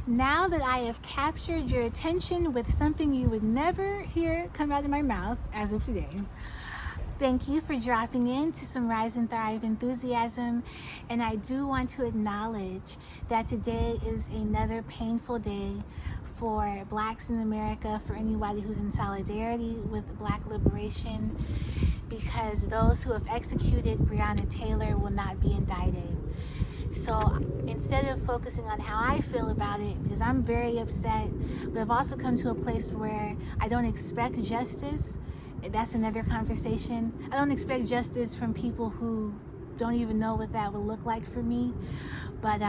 Now that I have captured your attention with something you would never hear come out of my mouth as of today, thank you for dropping in to some Rise and Thrive enthusiasm. And I do want to acknowledge that today is another painful day for Blacks in America, for anybody who's in solidarity with Black liberation, because those who have executed Breonna Taylor will not be indicted. So instead of focusing on how I feel about it, because I'm very upset, but I've also come to a place where I don't expect justice. That's another conversation. I don't expect justice from people who don't even know what that would look like for me. But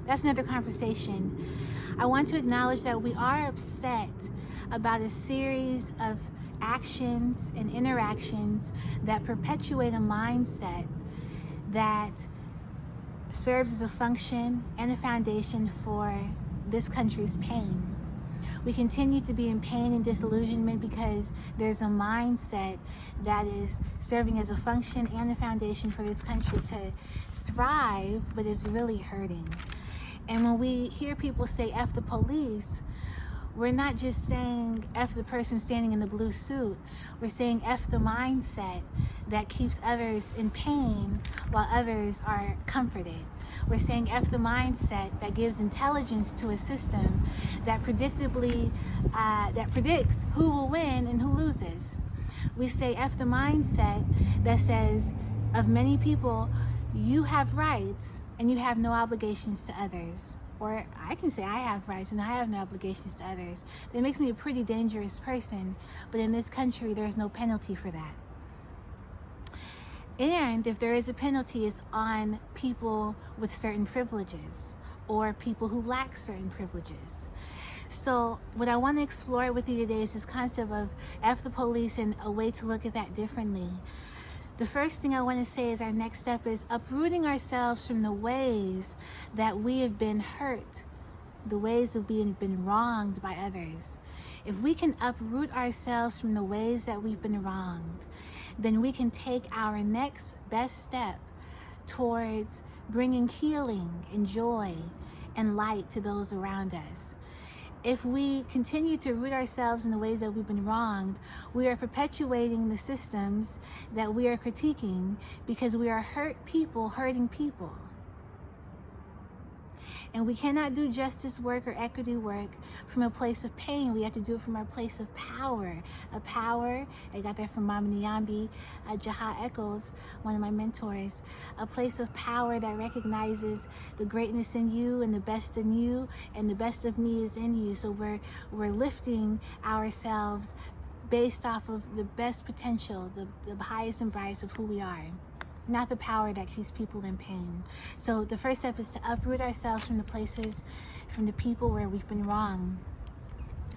that's another conversation. I want to acknowledge that we are upset about a series of actions and interactions that perpetuate a mindset that serves as a function and a foundation for this country's pain. We continue to be in pain and disillusionment because there's a mindset that is serving as a function and a foundation for this country to thrive, but is really hurting. And when we hear people say F the police, we're not just saying F the person standing in the blue suit. We're saying F the mindset that keeps others in pain while others are comforted. We're saying F the mindset that gives intelligence to a system that predictably, that predicts who will win and who loses. We say F the mindset that says of many people, you have rights and you have no obligations to others. Or I can say I have rights and I have no obligations to others. That makes me a pretty dangerous person, but in this country there's no penalty for that. And if there is a penalty, it's on people with certain privileges or people who lack certain privileges. So what I want to explore with you today is this concept of F the police and a way to look at that differently. The first thing I want to say is our next step is uprooting ourselves from the ways that we have been hurt, the ways of being been wronged by others. If we can uproot ourselves from the ways that we've been wronged, then we can take our next best step towards bringing healing and joy and light to those around us. If we continue to root ourselves in the ways that we've been wronged, we are perpetuating the systems that we are critiquing because we are hurt people hurting people. And we cannot do justice work or equity work from a place of pain. We have to do it from our place of power. A power, I got that from Mama Nyambi, Jaha Echols, one of my mentors. A place of power that recognizes the greatness in you and the best in you, and the best of me is in you. So we're lifting ourselves based off of the best potential, the highest and brightest of who we are. Not the power that keeps people in pain. So the first step is to uproot ourselves from the places, from the people where we've been wrong.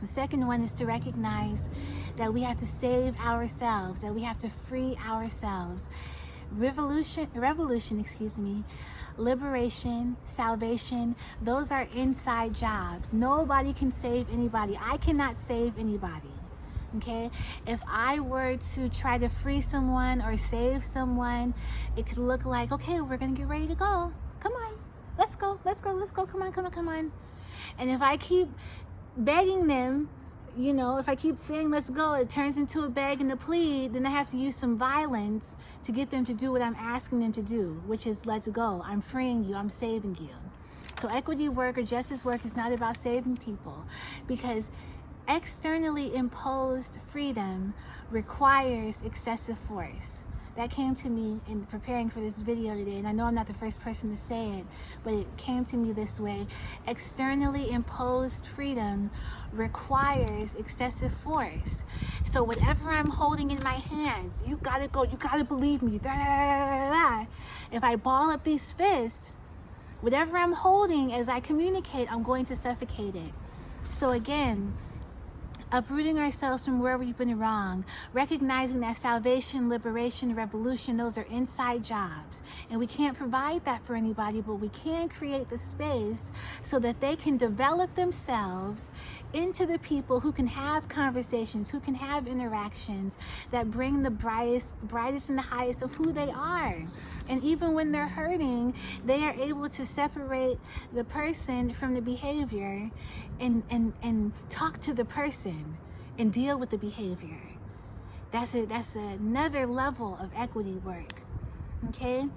The second one is to recognize that we have to save ourselves, that we have to free ourselves. Revolution, liberation, salvation, those are inside jobs. Nobody can save anybody. I cannot save anybody. Okay, if I were to try to free someone or save someone, it could look like, okay, we're gonna get ready to go. Come on, let's go. Come on. And if I keep begging them, if I keep saying let's go, it turns into a beg and a plead, then I have to use some violence to get them to do what I'm asking them to do, which is let's go. I'm freeing you, I'm saving you. So equity work or justice work is not about saving people, because externally imposed freedom requires excessive force. That came to me in preparing for this video today, and I know I'm not the first person to say it, but it came to me this way. Externally imposed freedom requires excessive force. So whatever I'm holding in my hands, you gotta go, you gotta believe me, da, da, da, da, da. If I ball up these fists, whatever I'm holding as I communicate, I'm going to suffocate it. So again, uprooting ourselves from where we've been wrong, recognizing that salvation, liberation, revolution, those are inside jobs. And we can't provide that for anybody, but we can create the space so that they can develop themselves into the people who can have conversations, who can have interactions that bring the brightest and the highest of who they are. And even when they're hurting, they are able to separate the person from the behavior and talk to the person and deal with the behavior. That's another level of equity work, okay?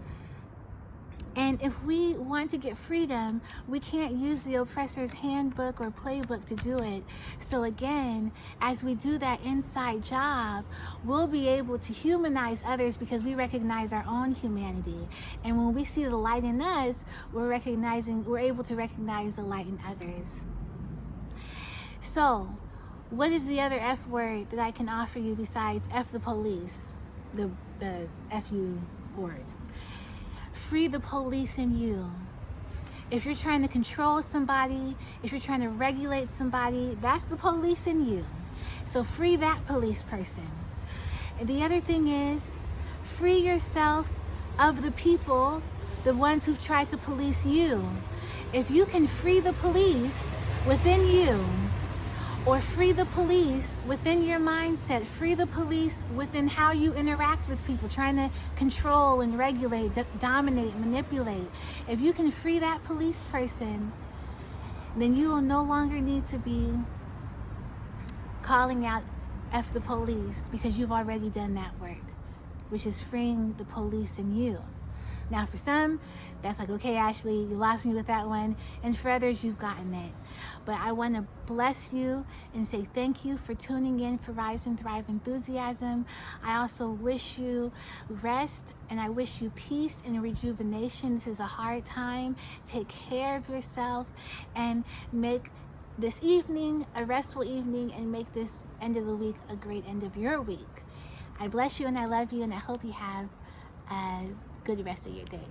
And if we want to get freedom, we can't use the oppressor's handbook or playbook to do it. So again, as we do that inside job, we'll be able to humanize others because we recognize our own humanity. And when we see the light in us, we're able to recognize the light in others. So, what is the other F word that I can offer you besides F the police, the FU word? Free the police in you. If you're trying to control somebody, if you're trying to regulate somebody, that's the police in you. So free that police person. And the other thing is, free yourself of the people, the ones who've tried to police you. If you can free the police within you, or free the police within your mindset, free the police within how you interact with people, trying to control and regulate, dominate, manipulate. If you can free that police person, then you will no longer need to be calling out F the police, because you've already done that work, which is freeing the police in you. Now for some, that's like, okay, Ashley, you lost me with that one. And for others, you've gotten it. But I want to bless you and say thank you for tuning in for Rise and Thrive Enthusiasm. I also wish you rest, and I wish you peace and rejuvenation. This is a hard time. Take care of yourself and make this evening a restful evening, and make this end of the week a great end of your week. I bless you and I love you, and I hope you have a good rest of your day.